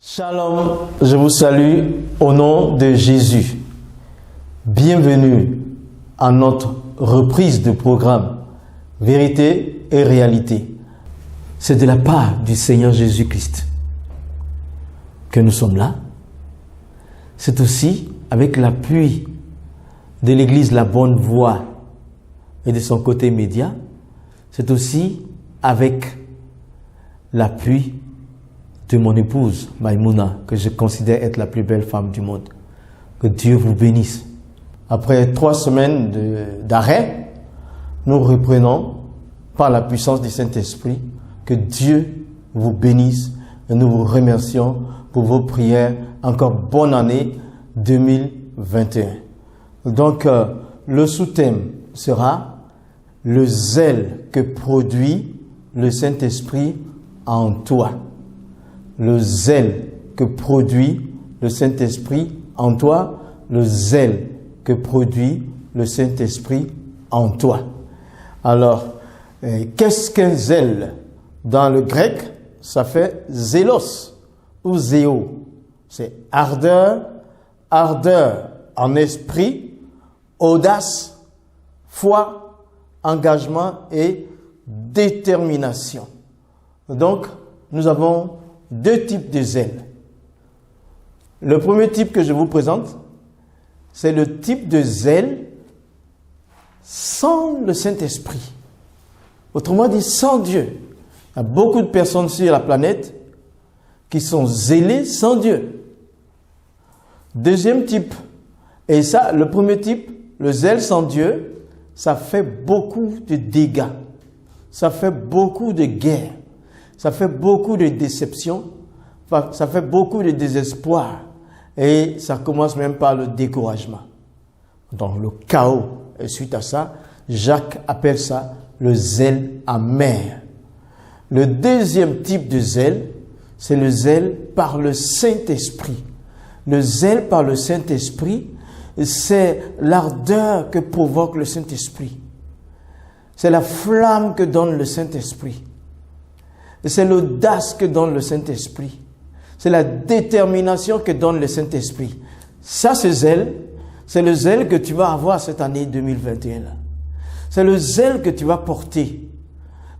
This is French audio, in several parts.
Shalom, je vous salue au nom de Jésus. Bienvenue à notre reprise de programme Vérité et Réalité. C'est de la part du Seigneur Jésus-Christ que nous sommes là. C'est aussi avec l'appui de l'Église La Bonne Voie et de son côté média. C'est aussi avec l'appui de mon épouse, Maïmouna, que je considère être la plus belle femme du monde. Que Dieu vous bénisse. Après 3 semaines d'arrêt, nous reprenons par la puissance du Saint-Esprit. Que Dieu vous bénisse et nous vous remercions pour vos prières. Encore bonne année 2021. Donc, le sous-thème sera le zèle que produit le Saint-Esprit en toi. Le zèle que produit le Saint-Esprit en toi, le zèle que produit le Saint-Esprit en toi. Alors, qu'est-ce qu'un zèle? Dans le grec, ça fait zélos ou zéo. C'est ardeur, ardeur en esprit, audace, foi, engagement et détermination. Donc, nous avons 2 types de zèle. Le premier type que je vous présente, c'est le type de zèle sans le Saint-Esprit. Autrement dit, sans Dieu. Il y a beaucoup de personnes sur la planète qui sont zélées sans Dieu. Deuxième type, et ça, le premier type, le zèle sans Dieu, ça fait beaucoup de dégâts. Ça fait beaucoup de guerres. Ça fait beaucoup de déceptions, ça fait beaucoup de désespoir et ça commence même par le découragement. Donc le chaos. Et suite à ça, Jacques appelle ça le zèle amer. Le deuxième type de zèle, c'est le zèle par le Saint-Esprit. Le zèle par le Saint-Esprit, c'est l'ardeur que provoque le Saint-Esprit. C'est la flamme que donne le Saint-Esprit. C'est l'audace que donne le Saint-Esprit. C'est la détermination que donne le Saint-Esprit. Ça, c'est le zèle que tu vas avoir cette année 2021. C'est le zèle que tu vas porter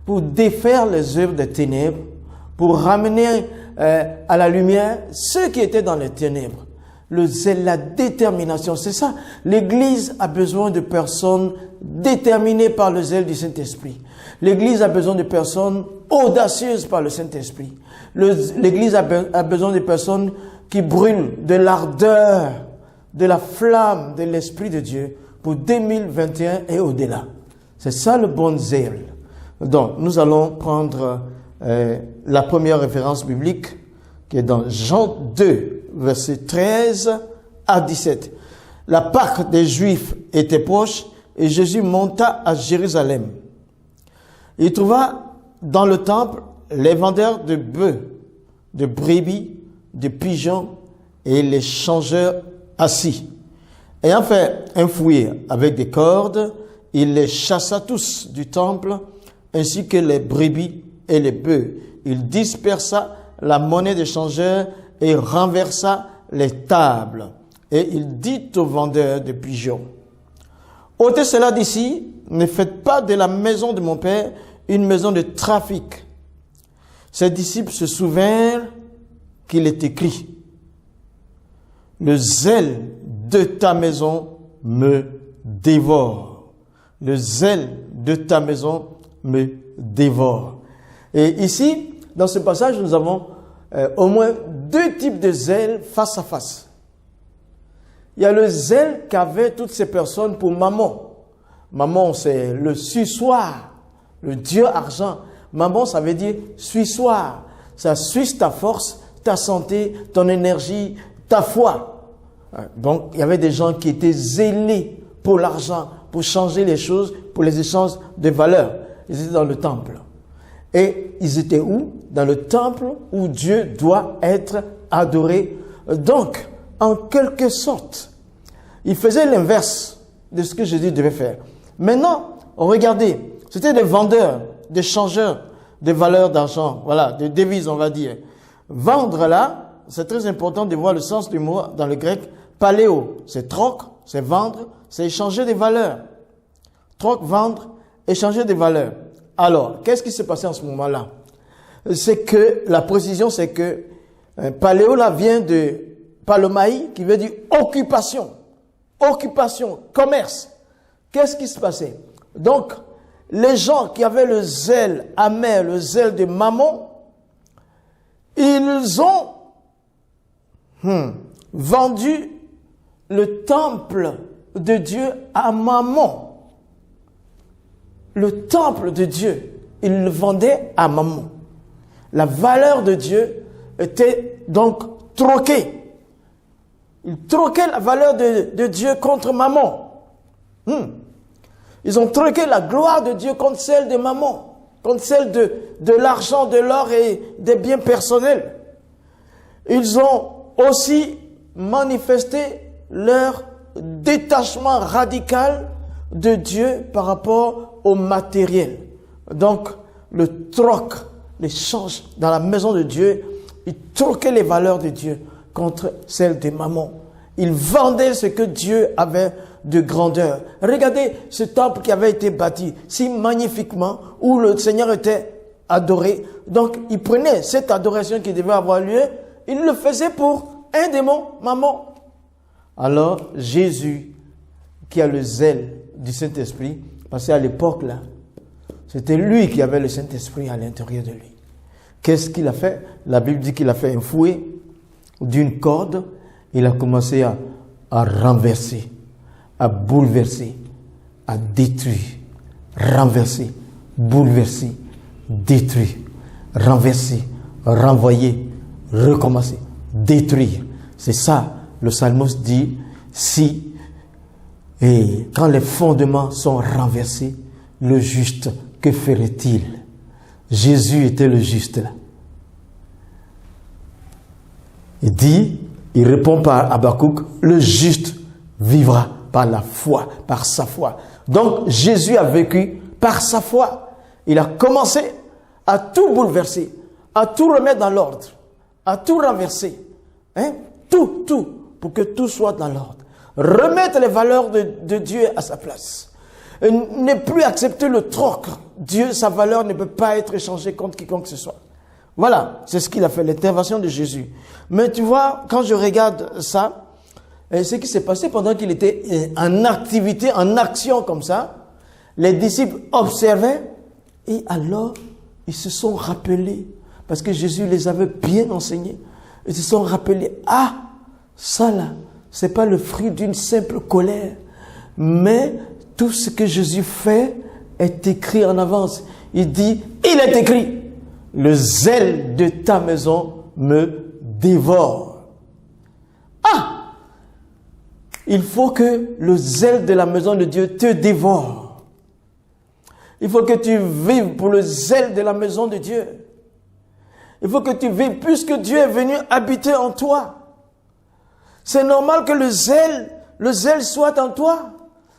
pour défaire les œuvres des ténèbres, pour ramener à la lumière ceux qui étaient dans les ténèbres. Le zèle, la détermination, c'est ça. L'Église a besoin de personnes déterminées par le zèle du Saint-Esprit. L'Église a besoin de personnes audacieuses par le Saint-Esprit. L'Église a besoin de personnes qui brûlent de l'ardeur, de la flamme de l'Esprit de Dieu pour 2021 et au-delà. C'est ça le bon zèle. Donc, nous allons prendre la première référence biblique qui est dans Jean 2, versets 13 à 17. La Pâque des Juifs était proche et Jésus monta à Jérusalem. Il trouva dans le temple les vendeurs de bœufs, de brebis, de pigeons et les changeurs assis. Ayant fait un fouet avec des cordes, il les chassa tous du temple, ainsi que les brebis et les bœufs. Il dispersa la monnaie des changeurs et renversa les tables. Et il dit aux vendeurs de pigeons, « Ôtez cela d'ici, ne faites pas de la maison de mon Père une maison de trafic. » Ses disciples se souvinrent qu'il est écrit, « Le zèle de ta maison me dévore. » Le zèle de ta maison me dévore. Et ici, dans ce passage, nous avons au moins 2 types de zèle face à face. Il y a le zèle qu'avaient toutes ces personnes pour Mammon. Mammon, c'est le suçoir, le dieu argent. Mammon, ça veut dire suçoir. Ça suce ta force, ta santé, ton énergie, ta foi. Donc, il y avait des gens qui étaient zélés pour l'argent, pour changer les choses, pour les échanges de valeurs. Ils étaient dans le temple. Et ils étaient où? Dans le temple où Dieu doit être adoré. Donc, en quelque sorte, ils faisaient l'inverse de ce que Jésus devait faire. Maintenant, regardez, c'était des vendeurs, des changeurs de valeurs d'argent, voilà, de devises, on va dire. Vendre là, c'est très important de voir le sens du mot dans le grec. Paléo, c'est troc, c'est vendre, c'est échanger des valeurs. Troc, vendre, échanger des valeurs. Alors, qu'est-ce qui s'est passé en ce moment-là? C'est que, la précision, c'est que paléo là vient de palomaï, qui veut dire occupation. Occupation, commerce. Qu'est-ce qui se passait? Donc, les gens qui avaient le zèle amer, le zèle de Mammon, ils ont vendu le temple de Dieu à Mammon. Le temple de Dieu, ils le vendaient à Mammon. La valeur de Dieu était donc troquée. Ils troquaient la valeur de Dieu contre Mammon. Ils ont troqué la gloire de Dieu contre celle de Mammon, contre celle de l'argent, de l'or et des biens personnels. Ils ont aussi manifesté leur détachement radical de Dieu par rapport au matériel. Donc, le troc, l'échange dans la maison de Dieu, ils troquaient les valeurs de Dieu contre celles de Mammon. Ils vendaient ce que Dieu avait de grandeur. Regardez ce temple qui avait été bâti si magnifiquement, où le Seigneur était adoré. Donc, ils prenaient cette adoration qui devait avoir lieu, ils le faisaient pour un démon, Mammon. Alors, Jésus, qui a le zèle du Saint-Esprit, parce qu'à l'époque là, c'était lui qui avait le Saint-Esprit à l'intérieur de lui. Qu'est-ce qu'il a fait? La Bible dit qu'il a fait un fouet d'une corde. Il a commencé à renverser, à bouleverser, à détruire, renverser, bouleverser, détruire, renverser, renvoyer, recommencer, détruire. C'est ça, le psalmiste dit, si, et quand les fondements sont renversés, le juste, que ferait-il? Jésus était le juste là. Il dit, il répond par Habakkuk, le juste vivra par la foi, par sa foi. Donc Jésus a vécu par sa foi. Il a commencé à tout bouleverser, à tout remettre dans l'ordre, à tout renverser. Tout, pour que tout soit dans l'ordre. Remettre les valeurs de Dieu à sa place. Ne plus accepter le troc. Dieu, sa valeur ne peut pas être échangée contre quiconque que ce soit. Voilà, c'est ce qu'il a fait, l'intervention de Jésus. Mais tu vois, quand je regarde ça, ce qui s'est passé pendant qu'il était en activité, en action comme ça, les disciples observaient et alors ils se sont rappelés, parce que Jésus les avait bien enseignés, ils se sont rappelés, ah, ça là, c'est pas le fruit d'une simple colère, mais tout ce que Jésus fait est écrit en avance. Il dit, il est écrit, le zèle de ta maison me dévore. Ah! Il faut que le zèle de la maison de Dieu te dévore. Il faut que tu vives pour le zèle de la maison de Dieu. Il faut que tu vives puisque Dieu est venu habiter en toi. C'est normal que le zèle soit en toi.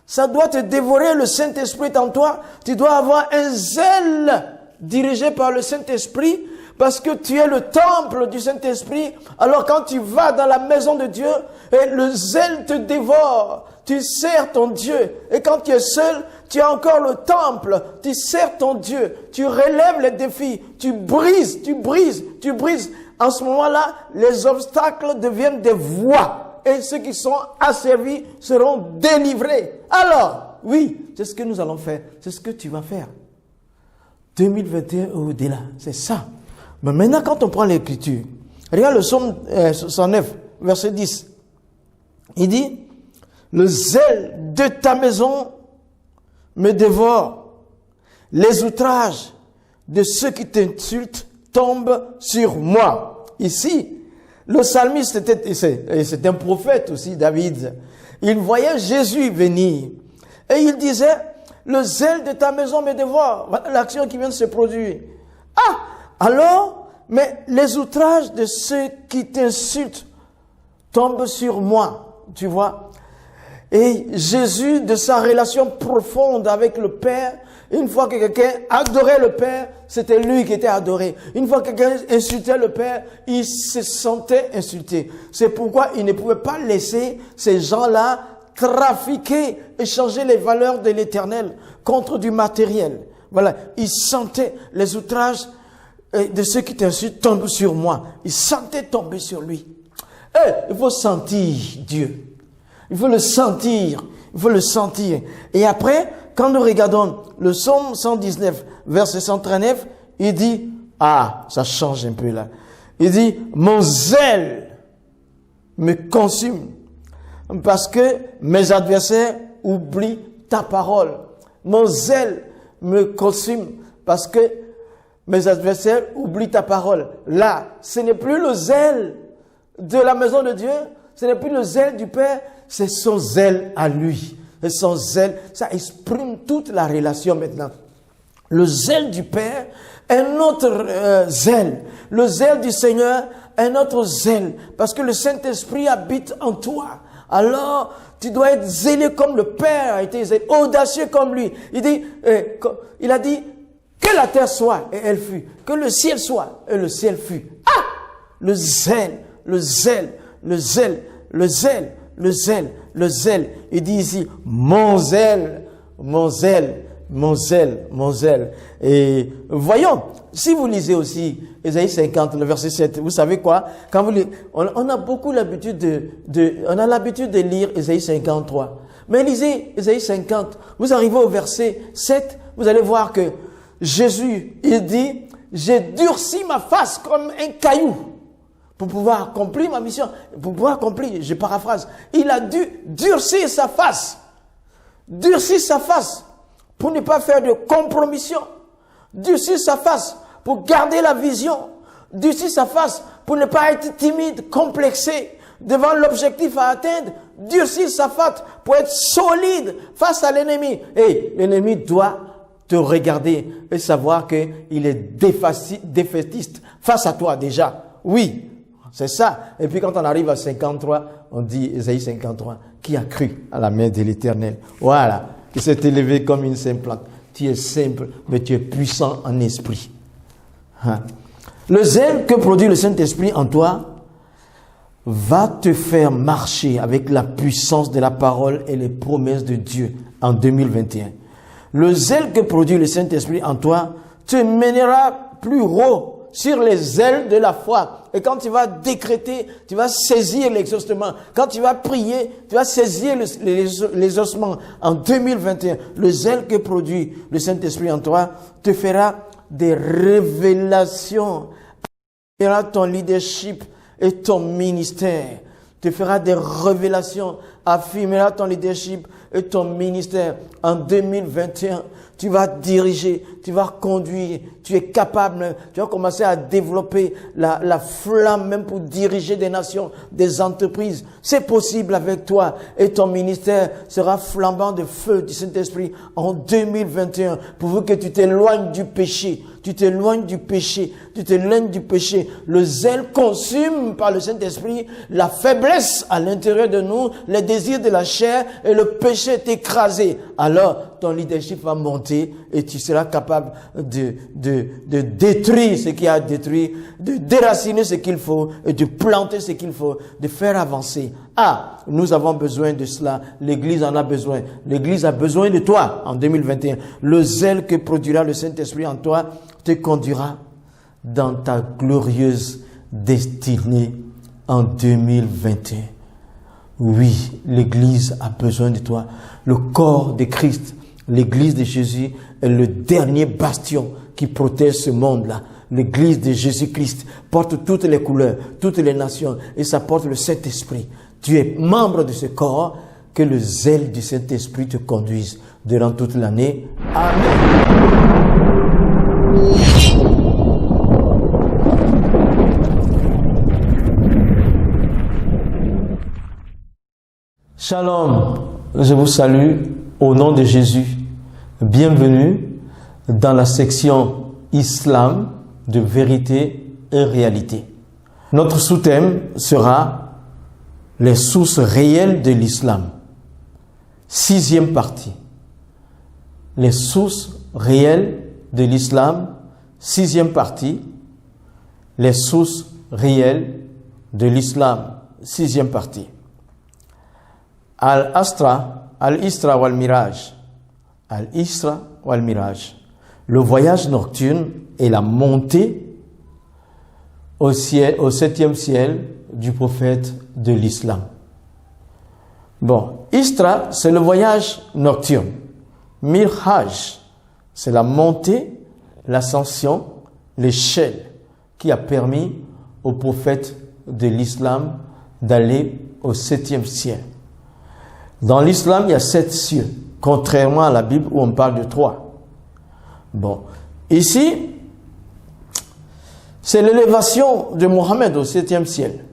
Ça doit te dévorer, le Saint-Esprit en toi. Tu dois avoir un zèle dirigé par le Saint-Esprit, parce que tu es le temple du Saint-Esprit. Alors quand tu vas dans la maison de Dieu, et le zèle te dévore, tu sers ton Dieu. Et quand tu es seul, tu as encore le temple, tu sers ton Dieu, tu relèves les défis, tu brises. En ce moment-là, les obstacles deviennent des voies. Et ceux qui sont asservis seront délivrés. Alors, oui, c'est ce que nous allons faire. C'est ce que tu vas faire. 2021 au-delà, c'est ça. Mais maintenant, quand on prend l'écriture, regarde le psaume 69, verset 10. Il dit, le zèle de ta maison me dévore. Les outrages de ceux qui t'insultent tombent sur moi. ici, le psalmiste, c'est un prophète aussi, David. Il voyait Jésus venir. Et il disait, le zèle de ta maison me dévore. Voilà l'action qui vient de se produire. Ah, alors, mais les outrages de ceux qui t'insultent tombent sur moi, tu vois. Et Jésus, de sa relation profonde avec le Père, une fois que quelqu'un adorait le Père, c'était lui qui était adoré. Une fois que quelqu'un insultait le Père, il se sentait insulté. C'est pourquoi il ne pouvait pas laisser ces gens-là trafiquer, échanger les valeurs de l'éternel contre du matériel. Voilà, il sentait les outrages de ceux qui t'insultent tomber sur moi. Il sentait tomber sur lui. Il faut sentir Dieu. Il faut le sentir. Il faut le sentir. Et après, quand nous regardons le psaume 119, verset 139, il dit, ah, ça change un peu là. Il dit, mon zèle me consume parce que mes adversaires oublient ta parole. Mon zèle me consume parce que mes adversaires oublient ta parole. Là, ce n'est plus le zèle de la maison de Dieu, ce n'est plus le zèle du Père, c'est son zèle à lui. Et son zèle, ça exprime toute la relation maintenant. Le zèle du Père, un autre zèle. Le zèle du Seigneur, un autre zèle. Parce que le Saint-Esprit habite en toi. Alors, tu dois être zélé comme le Père a été zélé, audacieux comme lui. Il a dit, que la terre soit, et elle fut. Que le ciel soit, et le ciel fut. Ah! Le zèle, le zèle, le zèle, le zèle, le zèle, le zèle. Il dit ici, mon zèle, mon zèle, mon zèle, mon zèle. Et voyons, si vous lisez aussi Ésaïe 50, le verset 7, vous savez quoi? Quand vous lisez, on a beaucoup l'habitude de lire Ésaïe 53. Mais lisez Ésaïe 50, vous arrivez au verset 7, vous allez voir que Jésus, il dit, j'ai durci ma face comme un caillou pour pouvoir accomplir ma mission, pour pouvoir accomplir, je paraphrase, il a dû durcir sa face pour ne pas faire de compromission, durcir sa face pour garder la vision, durcir sa face pour ne pas être timide, complexé devant l'objectif à atteindre, durcir sa face pour être solide face à l'ennemi. Et l'ennemi doit te regarder et savoir qu'il est défaitiste face à toi déjà. Oui, c'est ça. Et puis quand on arrive à 53, on dit Ésaïe 53, qui a cru à la main de l'Éternel. Voilà, qui s'est élevé comme une simple plante. Tu es simple, mais tu es puissant en esprit. Hein. Le zèle que produit le Saint-Esprit en toi va te faire marcher avec la puissance de la parole et les promesses de Dieu en 2021. Le zèle que produit le Saint-Esprit en toi te mènera plus haut sur les ailes de la foi. Et quand tu vas décréter, tu vas saisir l'exaucement. Quand tu vas prier, tu vas saisir les ossements. En 2021, le zèle que produit le Saint-Esprit en toi te fera des révélations. Tu fera ton leadership et ton ministère. Te fera des révélations, affirmera ton leadership et ton ministère. En 2021, tu vas diriger, tu vas conduire, tu es capable, tu vas commencer à développer la flamme même pour diriger des nations, des entreprises. C'est possible avec toi et ton ministère sera flambant de feu du Saint-Esprit en 2021 pour que tu t'éloignes du péché. Tu t'éloignes du péché, tu t'éloignes du péché. Le zèle consume par le Saint-Esprit la faiblesse à l'intérieur de nous, les désirs de la chair et le péché est écrasé. Alors, ton leadership va monter et tu seras capable de détruire ce qui a détruit, de déraciner ce qu'il faut et de planter ce qu'il faut, de faire avancer. Ah, nous avons besoin de cela. L'Église en a besoin. L'Église a besoin de toi en 2021. Le zèle que produira le Saint-Esprit en toi te conduira dans ta glorieuse destinée en 2021. Oui, l'Église a besoin de toi. Le corps de Christ, l'Église de Jésus est le dernier bastion qui protège ce monde-là. L'Église de Jésus-Christ porte toutes les couleurs, toutes les nations et ça porte le Saint-Esprit. Tu es membre de ce corps, que le zèle du Saint-Esprit te conduise durant toute l'année. Amen. Shalom, je vous salue au nom de Jésus. Bienvenue dans la section Islam de vérité et réalité. Notre sous-thème sera les sources réelles de l'islam. 6e partie. Les sources réelles de l'islam. 6e partie. Les sources réelles de l'islam. 6e partie. Al-Isra wal-Miraj. Al-Isra wal-Miraj. Le voyage nocturne et la montée au 7e ciel du prophète de l'islam. Bon, Isra, c'est le voyage nocturne. Miraj, c'est la montée, l'ascension, l'échelle qui a permis au prophète de l'islam d'aller au 7e ciel. Dans l'islam, il y a 7 cieux, contrairement à la Bible où on parle de 3. Bon, ici, c'est l'élévation de Mohammed au 7e ciel.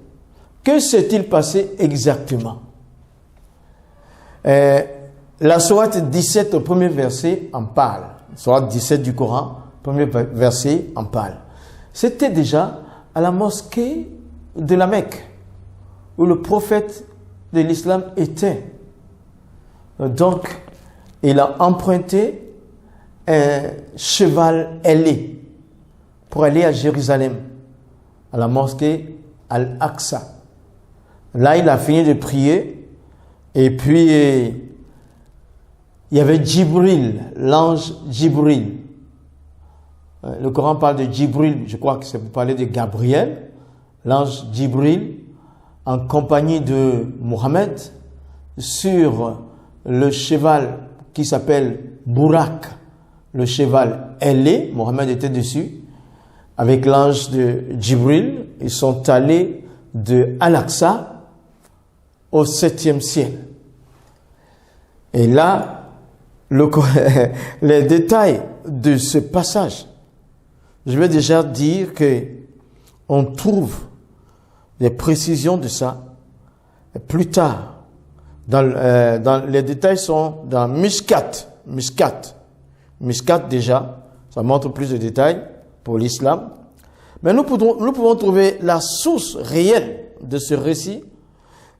Que s'est-il passé exactement? La sourate 17 au premier verset en parle. Sourate 17 du Coran, premier verset en parle. C'était déjà à la mosquée de la Mecque, où le prophète de l'islam était. Donc, il a emprunté un cheval ailé pour aller à Jérusalem, à la mosquée Al-Aqsa. Là, il a fini de prier, et puis il y avait Djibril, l'ange Djibril. Le Coran parle de Djibril, je crois que c'est pour parler de Gabriel, l'ange Djibril, en compagnie de Mohammed, sur le cheval qui s'appelle Bourak, le cheval ailé, Mohammed était dessus, avec l'ange de Djibril. Ils sont allés de Al-Aqsa au 7e ciel. Et là, les détails de ce passage, je vais déjà dire que on trouve des précisions de ça plus tard. Dans les détails sont dans Mishkat déjà, ça montre plus de détails pour l'islam. Mais nous pouvons trouver la source réelle de ce récit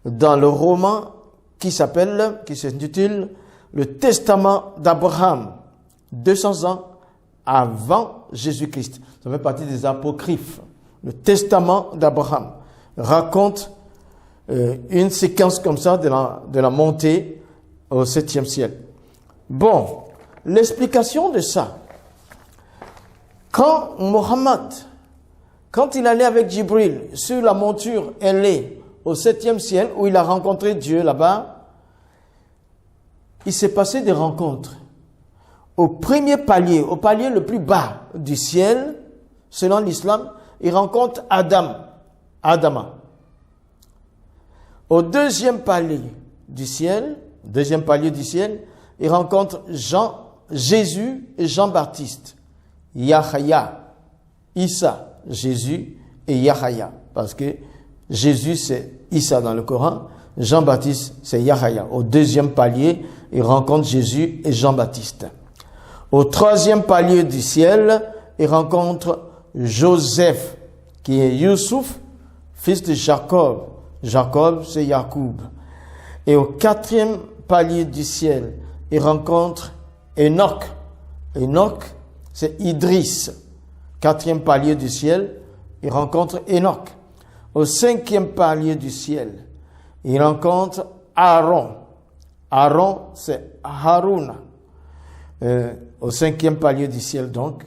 dans le roman qui s'intitule Le Testament d'Abraham, 200 ans avant Jésus-Christ. Ça fait partie des apocryphes. Le Testament d'Abraham raconte une séquence comme ça de la montée au 7e ciel. Bon, l'explication de ça, quand Mohammed, quand il allait avec Djibril sur la monture ailée au 7e ciel, où il a rencontré Dieu là-bas, il s'est passé des rencontres. Au premier palier, au palier le plus bas du ciel, selon l'islam, il rencontre Adama. Au deuxième palier du ciel, il rencontre Jésus et Jean-Baptiste. Yahya, Issa, Jésus et Yahya. Parce que Jésus c'est Issa dans le Coran, Jean-Baptiste c'est Yahya. Au deuxième palier, il rencontre Jésus et Jean-Baptiste. Au troisième palier du ciel, il rencontre Joseph, qui est Youssouf, fils de Jacob. Jacob, c'est Yacoub. Et au 4e palier du ciel, il rencontre Enoch. Enoch, c'est Idriss. 4e palier du ciel, il rencontre Enoch. Au 5e palier du ciel, il rencontre Aaron. Aaron, c'est Haruna. Au 5e palier du ciel, donc.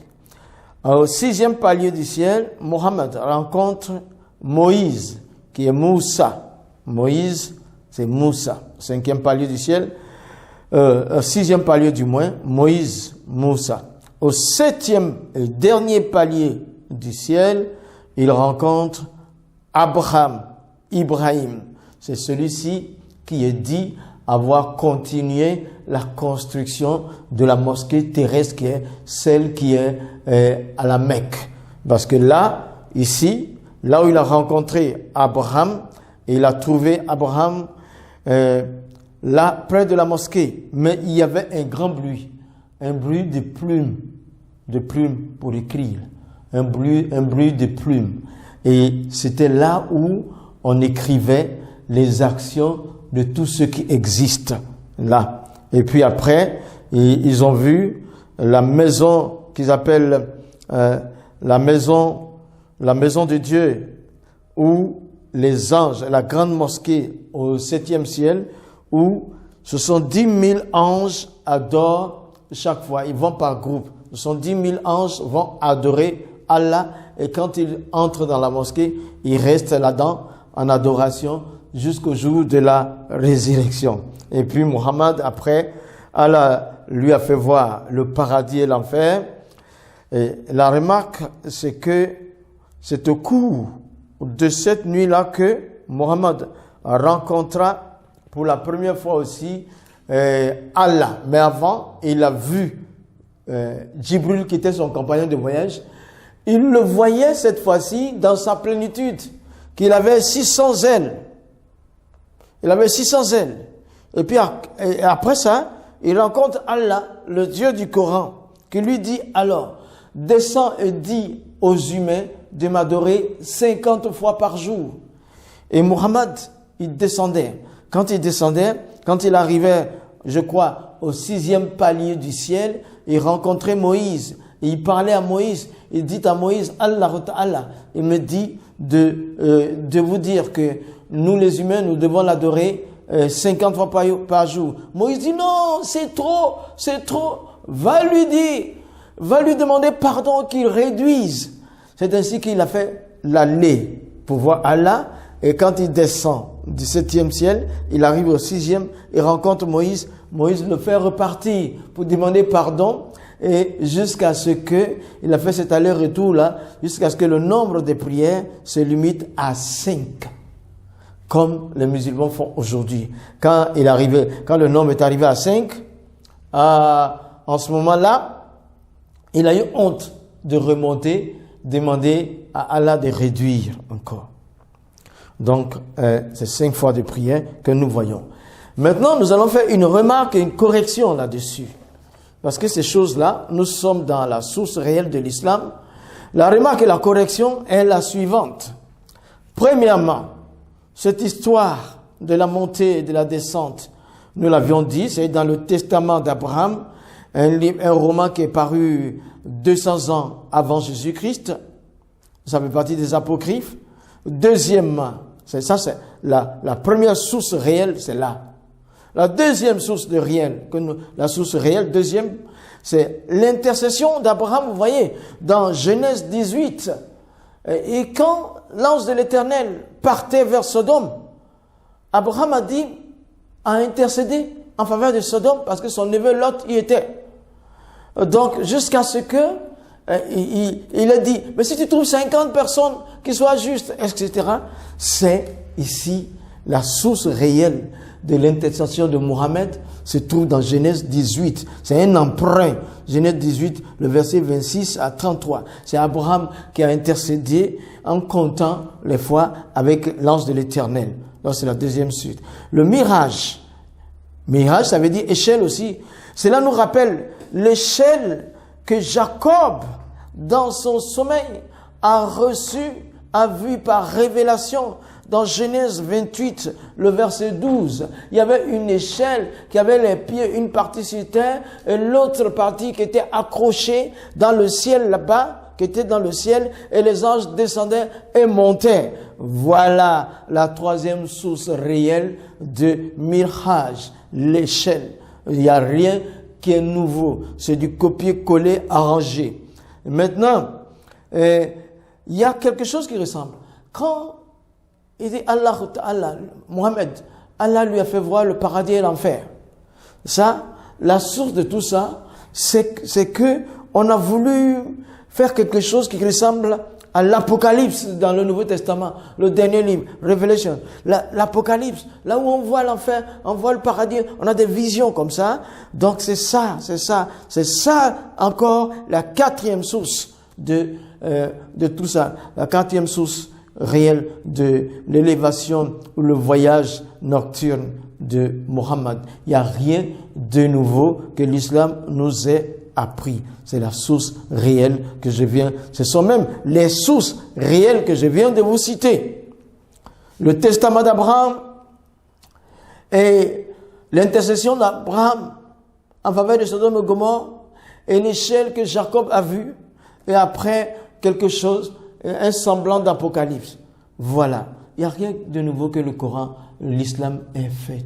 Au 6e palier du ciel, Mohammed rencontre Moïse, qui est Moussa. Moïse, c'est Moussa. 5e palier du ciel. 6e palier du moins, Moïse, Moussa. Au 7e et dernier palier du ciel, il rencontre Ibrahim. C'est celui-ci qui est dit avoir continué la construction de la mosquée terrestre qui est celle qui est à la Mecque. Parce que là, ici, là où il a rencontré Abraham, et il a trouvé Abraham là, près de la mosquée. Mais il y avait un grand bruit. Un bruit de plumes pour écrire. Un bruit de plumes. Et c'était là où on écrivait les actions de tout ce qui existe là. Et puis après, ils ont vu la maison qu'ils appellent la maison de Dieu, où les anges, la grande mosquée au 7e ciel, où ce sont 10 000 anges adorent chaque fois. Ils vont par groupe. Ce sont 10 000 anges vont adorer Allah, et quand ils entrent dans la mosquée, ils restent là-dedans en adoration jusqu'au jour de la résurrection. Et puis Muhammad, après, Allah lui a fait voir le paradis et l'enfer. Et la remarque, c'est que c'est au cours de cette nuit-là que Muhammad rencontra pour la première fois aussi Allah. Mais avant, il a vu Jibril, qui était son compagnon de voyage. Il le voyait cette fois-ci dans sa plénitude, qu'il avait 600 ailes. Il avait 600 ailes. Et puis après ça, il rencontre Allah, le Dieu du Coran, qui lui dit alors, descends et dis aux humains de m'adorer 50 fois par jour. Et Muhammad, il descendait. Quand il arrivait, je crois, au 6e palier du ciel, il rencontrait Moïse. Et il parlait à Moïse. Il dit à Moïse, Allah, il me dit de vous dire que nous les humains, nous devons l'adorer 50 fois par jour. Moïse dit, non, c'est trop. Va lui demander pardon, qu'il réduise. C'est ainsi qu'il a fait l'aller pour voir Allah. Et quand il descend du 7e ciel, il arrive au 6e, il rencontre Moïse. Moïse le fait repartir pour demander pardon. Et jusqu'à ce que, il a fait cet aller-retour là, jusqu'à ce que le nombre de prières se limite à 5. Comme les musulmans font aujourd'hui. Quand le nombre est arrivé à 5, en ce moment-là, il a eu honte de remonter, demander à Allah de réduire encore. Donc, c'est 5 fois de prière que nous voyons. Maintenant, nous allons faire une remarque et une correction là-dessus. Parce que ces choses-là, nous sommes dans la source réelle de l'islam. La remarque et la correction est la suivante. Premièrement, cette histoire de la montée et de la descente, nous l'avions dit, c'est dans le testament d'Abraham, un roman qui est paru 200 ans avant Jésus-Christ. Ça fait partie des apocryphes. Deuxièmement, c'est la première source réelle, c'est là. La deuxième source de réel, deuxième, c'est l'intercession d'Abraham, vous voyez, dans Genèse 18. Et quand l'ange de l'Éternel partait vers Sodome, Abraham a intercédé en faveur de Sodome parce que son neveu Lot y était. Donc, jusqu'à ce que il a dit, mais si tu trouves 50 personnes qui soient justes, etc., c'est ici la source réelle de l'intercession de Mohammed se trouve dans Genèse 18. C'est un emprunt. Genèse 18, le verset 26 à 33. C'est Abraham qui a intercédé en comptant les fois avec l'ange de l'Éternel. Donc c'est la deuxième suite. Le mirage. Mirage, ça veut dire échelle aussi. Cela nous rappelle l'échelle que Jacob, dans son sommeil, a vu par révélation. Dans Genèse 28, le verset 12, il y avait une échelle qui avait les pieds, une partie sur terre et l'autre partie qui était accrochée dans le ciel là-bas, qui était dans le ciel, et les anges descendaient et montaient. Voilà la troisième source réelle de Miraj, l'échelle. Il n'y a rien qui est nouveau. C'est du copier-coller arrangé. Maintenant, il y a quelque chose qui ressemble. Quand il dit Allah, Mohammed, Allah lui a fait voir le paradis et l'enfer. Ça, la source de tout ça, c'est que on a voulu faire quelque chose qui ressemble à l'Apocalypse dans le Nouveau Testament, le dernier livre, Revelation. L'Apocalypse, là où on voit l'enfer, on voit le paradis, on a des visions comme ça. Donc c'est ça encore la quatrième source de tout ça. La quatrième source réel de l'élévation ou le voyage nocturne de Mohammed. Il n'y a rien de nouveau que l'islam nous ait appris. C'est la source réelle que je viens, ce sont même les sources réelles que je viens de vous citer. Le testament d'Abraham et l'intercession d'Abraham en faveur de Sodome et Gomorrhe et l'échelle que Jacob a vue et après quelque chose, un semblant d'apocalypse. Voilà. Il n'y a rien de nouveau que le Coran, l'islam ait fait.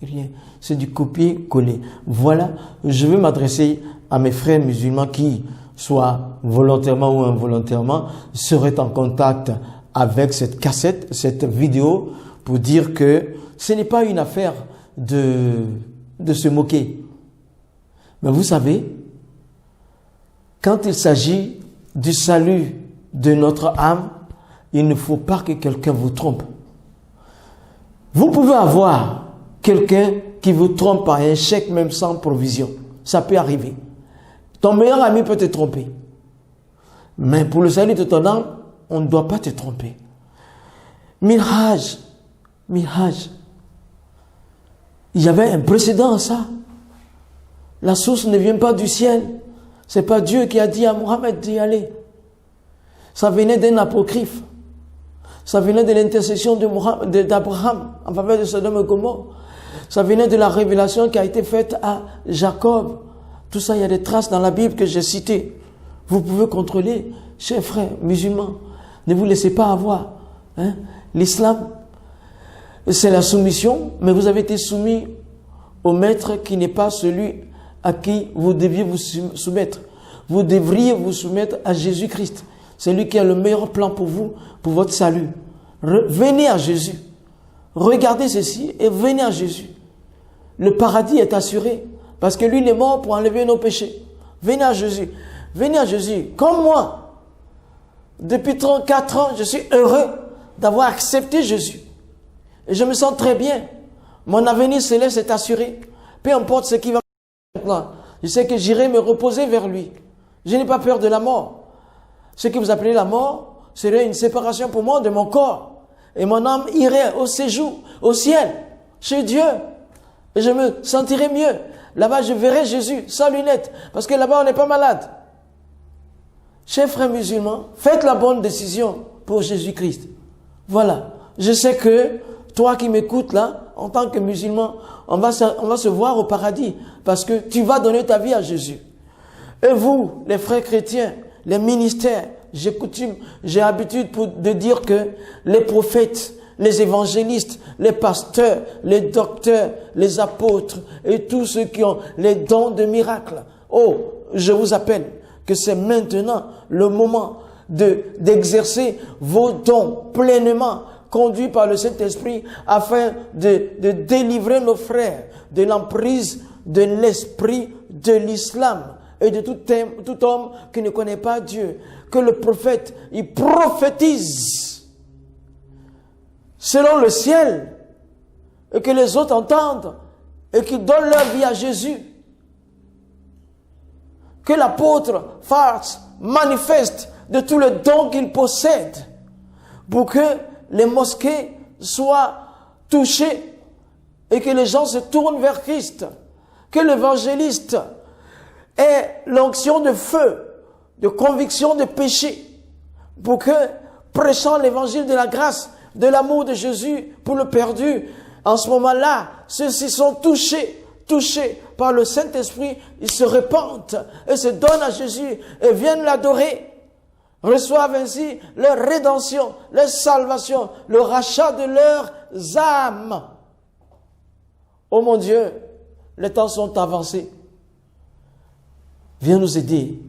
Rien. C'est du copier-coller. Voilà. Je veux m'adresser à mes frères musulmans qui, soit volontairement ou involontairement, seraient en contact avec cette cassette, cette vidéo, pour dire que ce n'est pas une affaire de se moquer. Mais vous savez, quand il s'agit du salut de notre âme, il ne faut pas que quelqu'un vous trompe. Vous pouvez avoir quelqu'un qui vous trompe par un chèque même sans provision. Ça peut arriver. Ton meilleur ami peut te tromper. Mais pour le salut de ton âme, on ne doit pas te tromper. Minhaj. Il y avait un précédent à ça. La source ne vient pas du ciel. C'est pas Dieu qui a dit à Mohammed d'y aller. Ça venait d'un apocryphe. Ça venait de l'intercession d'Abraham en faveur de Sodome et Gomorrhe. Ça venait de la révélation qui a été faite à Jacob. Tout ça, il y a des traces dans la Bible que j'ai citées. Vous pouvez contrôler, chers frères musulmans. Ne vous laissez pas avoir. L'islam, c'est la soumission, mais vous avez été soumis au maître qui n'est pas celui à qui vous deviez vous soumettre. Vous devriez vous soumettre à Jésus-Christ. C'est lui qui a le meilleur plan pour vous, pour votre salut. Venez à Jésus. Regardez ceci et venez à Jésus. Le paradis est assuré parce que lui, il est mort pour enlever nos péchés. Venez à Jésus. Venez à Jésus. Comme moi. Depuis 34 ans, je suis heureux d'avoir accepté Jésus. Et je me sens très bien. Mon avenir céleste est assuré. Peu importe ce qui va maintenant. Je sais que j'irai me reposer vers lui. Je n'ai pas peur de la mort. Ce que vous appelez la mort serait une séparation pour moi de mon corps. Et mon âme irait au séjour, au ciel, chez Dieu. Et je me sentirai mieux. Là-bas, je verrai Jésus sans lunettes. Parce que là-bas, on n'est pas malade. Chers frères musulmans, faites la bonne décision pour Jésus-Christ. Voilà. Je sais que toi qui m'écoutes là, en tant que musulman, on va se voir au paradis. Parce que tu vas donner ta vie à Jésus. Et vous, les frères chrétiens, les ministères, j'ai l'habitude de dire que les prophètes, les évangélistes, les pasteurs, les docteurs, les apôtres et tous ceux qui ont les dons de miracles. Oh, je vous appelle que c'est maintenant le moment d'exercer vos dons pleinement, conduits par le Saint-Esprit, afin de délivrer nos frères de l'emprise de l'esprit de l'islam et de tout homme qui ne connaît pas Dieu. Que le prophète, il prophétise selon le ciel et que les autres entendent et qu'ils donnent leur vie à Jésus. Que l'apôtre fasse manifeste de tous les dons qu'il possède pour que les mosquées soient touchées et que les gens se tournent vers Christ. Que l'évangéliste ait l'onction de feu, de conviction de péché, pour que, prêchant l'évangile de la grâce, de l'amour de Jésus pour le perdu, en ce moment-là, ceux-ci sont touchés par le Saint-Esprit, ils se repentent et se donnent à Jésus et viennent l'adorer, reçoivent ainsi leur rédemption, leur salvation, le rachat de leurs âmes. Oh mon Dieu, les temps sont avancés. Viens nous aider.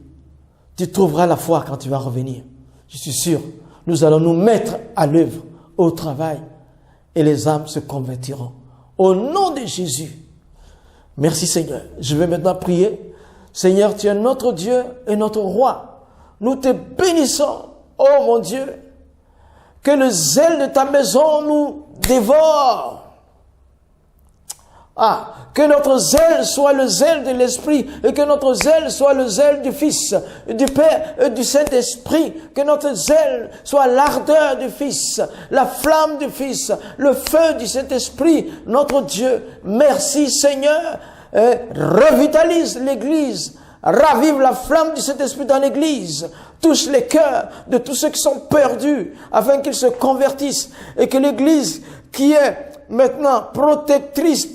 Tu trouveras la foi quand tu vas revenir. Je suis sûr, nous allons nous mettre à l'œuvre, au travail, et les âmes se convertiront. Au nom de Jésus. Merci Seigneur. Je vais maintenant prier. Seigneur, tu es notre Dieu et notre roi. Nous te bénissons, oh mon Dieu. Que le zèle de ta maison nous dévore. Ah, que notre zèle soit le zèle de l'Esprit et que notre zèle soit le zèle du Fils, du Père et du Saint-Esprit. Que notre zèle soit l'ardeur du Fils, la flamme du Fils, le feu du Saint-Esprit, notre Dieu. Merci Seigneur. Revitalise l'Église. Ravive la flamme du Saint-Esprit dans l'Église. Touche les cœurs de tous ceux qui sont perdus afin qu'ils se convertissent et que l'Église qui est maintenant protectrice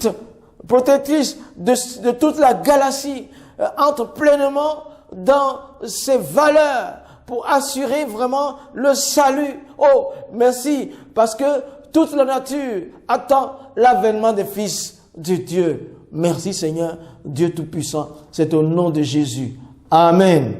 de toute la galaxie entre pleinement dans ses valeurs pour assurer vraiment le salut. Oh, merci, parce que toute la nature attend l'avènement des fils de Dieu. Merci Seigneur, Dieu Tout-Puissant. C'est au nom de Jésus. Amen.